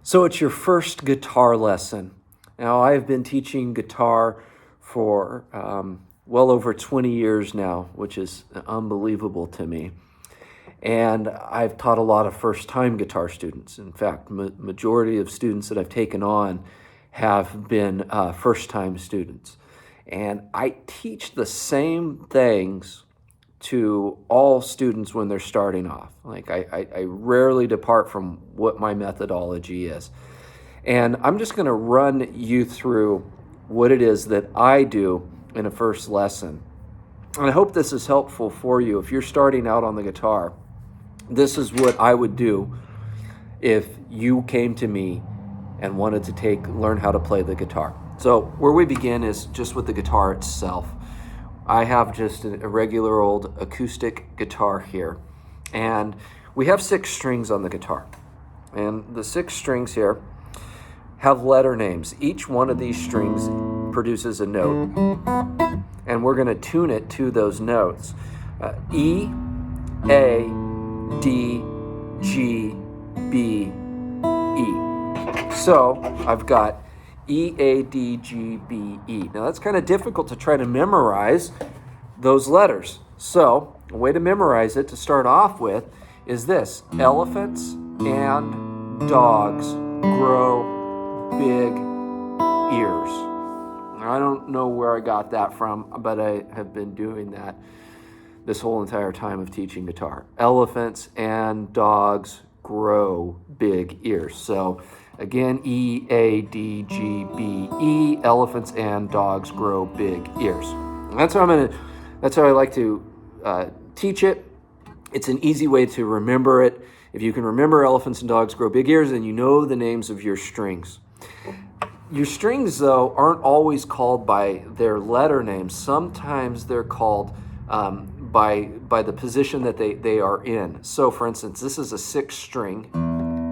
So it's your first guitar lesson. Now, I've been teaching guitar for well over 20 years now, which is unbelievable to me. And I've taught a lot of first-time guitar students. In fact, majority of students that I've taken on have been first-time students. And I teach the same things to all students when they're starting off. Like I rarely depart from what my methodology is. And I'm just going to run you through what it is that I do in a first lesson. And I hope this is helpful for you. If you're starting out on the guitar, this is what I would do if you came to me and wanted to learn how to play the guitar. So where we begin is just with the guitar itself. I have just a regular old acoustic guitar here, and we have 6 strings on the guitar. And the 6 strings here have letter names. Each one of these strings produces a note, and we're going to tune it to those notes. E, A, D, G, B, E. So I've got E, A, D, G, B, E. Now that's kind of difficult to try to memorize those letters. So a way to memorize it to start off with is this: elephants and dogs grow big ears. Now, I don't know where I got that from, but I have been doing that this whole entire time of teaching guitar. Elephants and dogs grow big ears. So again, E, A, D, G, B, E. Elephants and dogs grow big ears. And that's how I like to teach it. It's an easy way to remember it. If you can remember elephants and dogs grow big ears, then you know the names of your strings. Your strings, though, aren't always called by their letter names. Sometimes they're called by the position that they are in. So, for instance, this is a 6th string.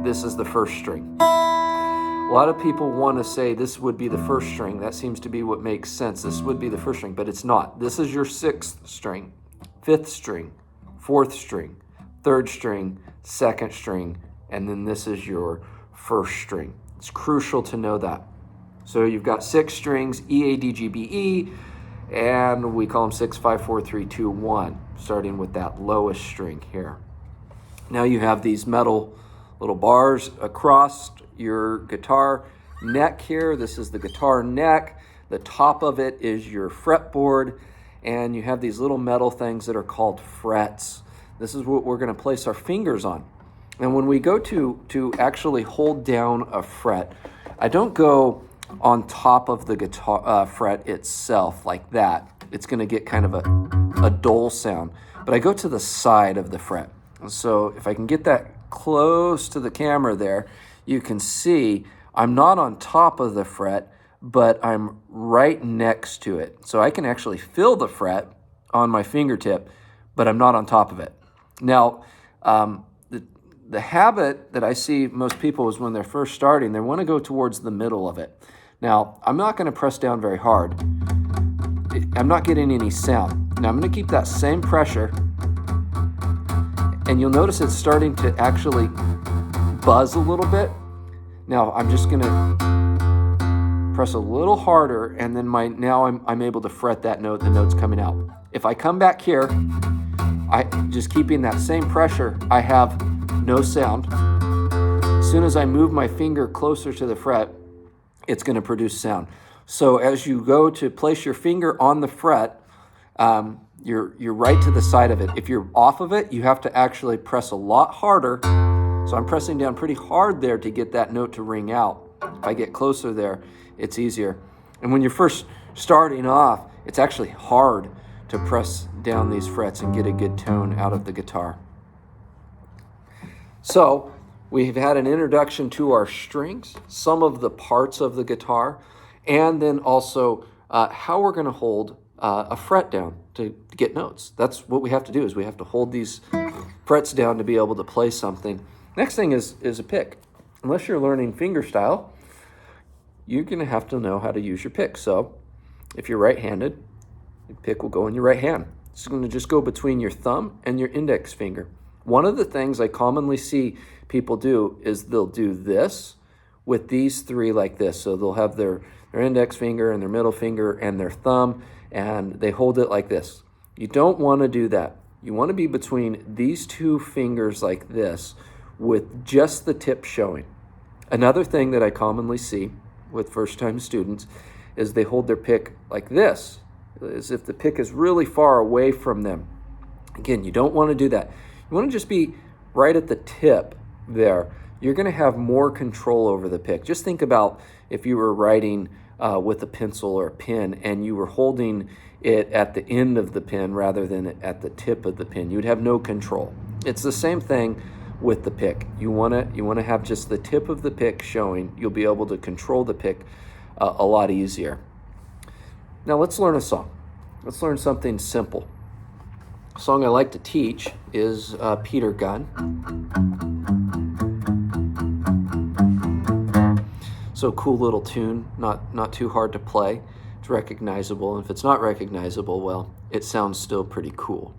This is the 1st string. A lot of people want to say this would be the 1st string. That seems to be what makes sense. This would be the 1st string, but it's not. This is your 6th string, 5th string, 4th string, 3rd string, 2nd string, and then this is your 1st string. It's crucial to know that. So you've got 6 strings, E, A, D, G, B, E, and we call them 6, 5, 4, 3, 2, 1, starting with that lowest string here. Now you have these metal little bars across your guitar neck here. This is the guitar neck. The top of it is your fretboard, and you have these little metal things that are called frets. This is what we're going to place our fingers on. And when we go to actually hold down a fret, I don't go on top of the guitar fret itself like that. It's going to get kind of a dull sound. But I go to the side of the fret. So if I can get that close to the camera there, you can see I'm not on top of the fret, but I'm right next to it. So I can actually feel the fret on my fingertip, but I'm not on top of it. Now, the habit that I see most people is when they're first starting, they want to go towards the middle of it. Now, I'm not going to press down very hard. I'm not getting any sound. Now, I'm going to keep that same pressure, and you'll notice it's starting to actually buzz a little bit. Now, I'm just going to press a little harder, and then I'm able to fret that note. The note's coming out. If I come back here, just keeping that same pressure, I have no sound. As soon as I move my finger closer to the fret, it's going to produce sound. So as you go to place your finger on the fret, you're right to the side of it. If you're off of it, you have to actually press a lot harder. So I'm pressing down pretty hard there to get that note to ring out. If I get closer there, it's easier. And when you're first starting off, it's actually hard to press down these frets and get a good tone out of the guitar. So we've had an introduction to our strings, some of the parts of the guitar, and then also how we're going to hold a fret down to get notes. That's what we have to do, is we have to hold these frets down to be able to play something. Next thing is a pick. Unless you're learning fingerstyle, you're going to have to know how to use your pick. So if you're right-handed, your pick will go in your right hand. It's going to just go between your thumb and your index finger. One of the things I commonly see people do is they'll do this with these three like this. So they'll have their index finger and their middle finger and their thumb, and they hold it like this. You don't want to do that. You want to be between these two fingers like this with just the tip showing. Another thing that I commonly see with first-time students is they hold their pick like this, as if the pick is really far away from them. Again, you don't want to do that. You want to just be right at the tip there. You're going to have more control over the pick. Just think about if you were writing with a pencil or a pen and you were holding it at the end of the pen rather than at the tip of the pen. You'd have no control. It's the same thing with the pick. You want to have just the tip of the pick showing. You'll be able to control the pick a lot easier. Now let's learn a song. Let's learn something simple. A song I like to teach is Peter Gunn. So cool little tune, not too hard to play. It's recognizable, and if it's not recognizable, well, it sounds still pretty cool.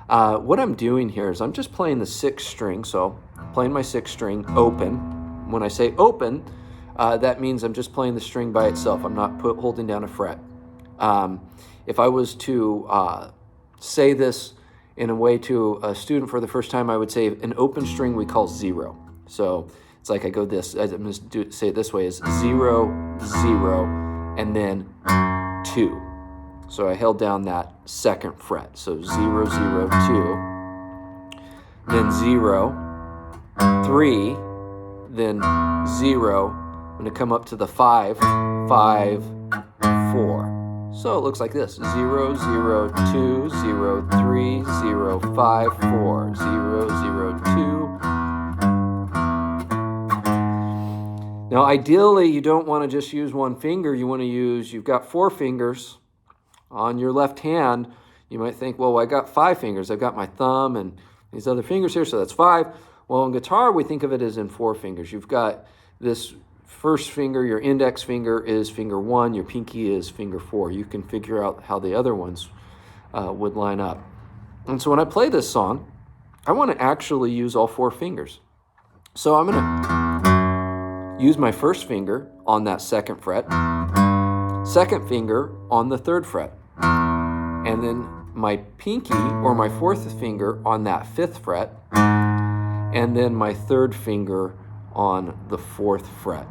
What I'm doing here is I'm just playing the sixth string, so playing my sixth string open. When I say open, that means I'm just playing the string by itself. I'm not holding down a fret. If I was to say this in a way to a student for the first time, I would say an open string we call 0. So it's like I go this, I'm going to say it this way, is 0, 0, and then 2. So I held down that second fret. So 0, 0, 2, then 0, 3, then 0. I'm going to come up to the 5, 5, 4. So it looks like this: 0, 0, 2, 0, 3, 0, 5, 4, 0, 0, 2. Now, ideally, you don't want to just use one finger. You want to you've got 4 fingers on your left hand. You might think, well, I got 5 fingers. I've got my thumb and these other fingers here, so that's 5. Well, in guitar, we think of it as in 4 fingers. You've got this first finger, your index finger is finger 1, your pinky is finger 4. You can figure out how the other ones would line up. And so when I play this song, I want to actually use all 4 fingers. So I'm going to use my first finger on that second fret, second finger on the third fret, and then my pinky or my fourth finger on that 5th fret, and then my third finger on the 4th fret.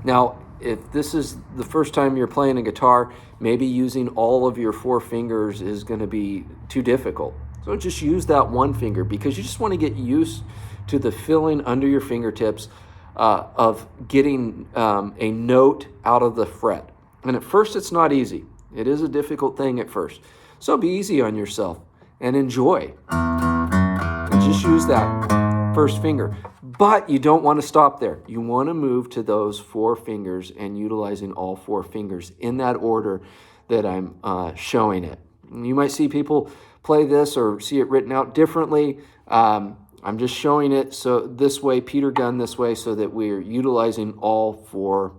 Now, if this is the first time you're playing a guitar, maybe using all of your 4 fingers is going to be too difficult. So just use that one finger, because you just want to get used to the feeling under your fingertips of getting a note out of the fret. And at first, it's not easy. It is a difficult thing at first. So be easy on yourself and enjoy. And just use that first finger. But you don't want to stop there. You want to move to those 4 fingers and utilizing all 4 fingers in that order that I'm showing it. You might see people play this or see it written out differently. I'm just showing it so this way, Peter Gunn this way, so that we're utilizing all 4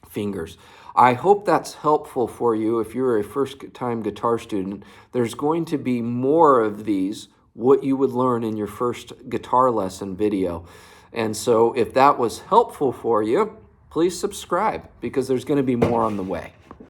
fingers. I hope that's helpful for you if you're a first-time guitar student. There's going to be more of these, what you would learn in your first guitar lesson video. And so if that was helpful for you, please subscribe, because there's going to be more on the way.